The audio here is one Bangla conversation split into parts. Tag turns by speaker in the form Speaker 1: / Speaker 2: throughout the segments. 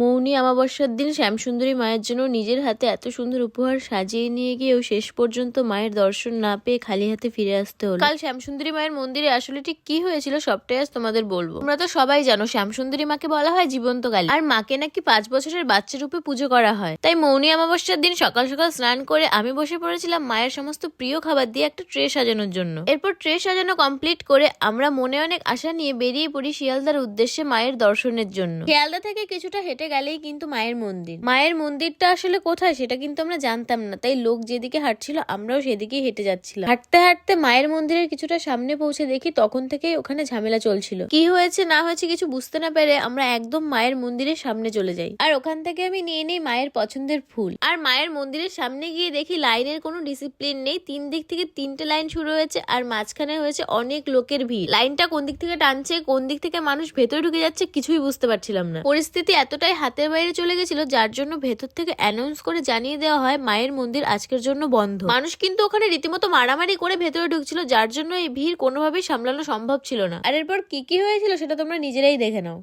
Speaker 1: মৌনী অমাবস্যার দিন শ্যামসুন্দরী মায়ের জন্য নিজের হাতে এত সুন্দর উপহার সাজিয়ে নিয়ে গিয়েও শেষ পর্যন্ত মায়ের দর্শন না পেয়ে খালি হাতে ফিরে আসতে হলো। কাল শ্যামসুন্দরী মায়ের মন্দিরে আসলে ঠিক কি হয়েছিল সবটাই আজ তোমাদের বলবো। তোমরা তো সবাই জানো শ্যামসুন্দরী মাকে বলা হয় জীবন্ত কালী, আর মাকে নাকি 5 বছরের বাচ্চা রূপে পুজো করা হয়। তাই মৌনী অমাবস্যার দিন সকাল সকাল স্নান করে আমি বসে পড়েছিলাম মায়ের সমস্ত প্রিয় খাবার দিয়ে একটা ট্রে সাজানোর জন্য। এরপর ট্রে সাজানো কমপ্লিট করে আমরা মনে অনেক আশা নিয়ে বেরিয়ে পড়ি শিয়ালদার উদ্দেশ্যে মায়ের দর্শনের জন্য। শিয়ালদা থেকে কিছুটা হেঁটে গেলেই কিন্তু মায়ের মন্দির। মায়ের মন্দিরটা আসলে কোথায় সেটা কিন্তু আমরা জানতাম না, তাই লোক যেদিকে হাঁটছিল আমরাও সেদিকেই হেঁটে যাচ্ছিলাম। হাঁটতে হাঁটতে মায়ের মন্দিরের কিছুটা সামনে পৌঁছে দেখি তখন থেকেই ওখানে ঝামেলা চলছিল। কি হয়েছে না হয়েছে কিছু বুঝতে না পেরে আমরা একদম মায়ের মন্দিরের সামনে চলে যাই, আর ওখান থেকে আমি নিয়ে নেই মায়ের পছন্দের ফুল। আর মায়ের মন্দিরের সামনে গিয়ে দেখি লাইনের কোনো ডিসিপ্লিন নেই, 3 দিক থেকে 3টে লাইন শুরু হয়েছে আর মাঝখানে হয়েছে অনেক লোকের ভিড়। লাইনটা কোন দিক থেকে টানছে, কোন দিক থেকে মানুষ ভেতরে ঢুকে যাচ্ছে কিছুই বুঝতে পারছিলাম না। পরিস্থিতি এতটাই হাতের বাইরে চলে গেছিল যার জন্য ভেতর থেকে অ্যানাউন্স করে জানিয়ে দেওয়া হয় মায়ের মন্দির আজকের জন্য বন্ধ। মানুষ কিন্তু ওখানে রীতিমতো মারামারি করে ভেতরে ঢুকছিল, যার জন্য এই ভিড় কোনোভাবেই সামলানো সম্ভব ছিল না। আর এরপর কি কি হয়েছিল সেটা তোমরা নিজেরাই দেখে নাও।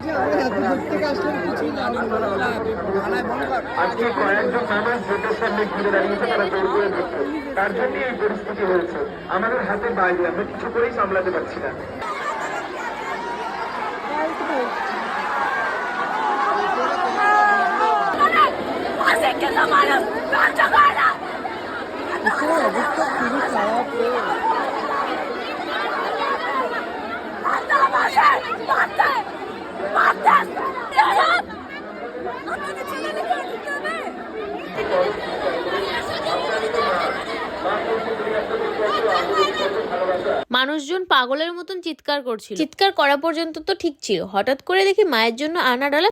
Speaker 2: আজকে কয়েকজন মানুষ ভোটের সামনে ঘুরে দাঁড়িয়েছে, তারা জোর করে ঢুকছে, তার জন্য এই পরিস্থিতি হয়েছে। আমাদের হাতে বাইরে, আমরা কিছু করেই সামলাতে পারছি না।
Speaker 1: মানুষজন পাগলের মতন চিৎকার করছিল। চিৎকার করা পর্যন্ত তো ঠিক ছিল, হঠাৎ করে দেখি মায়ের জন্য আনা ডালা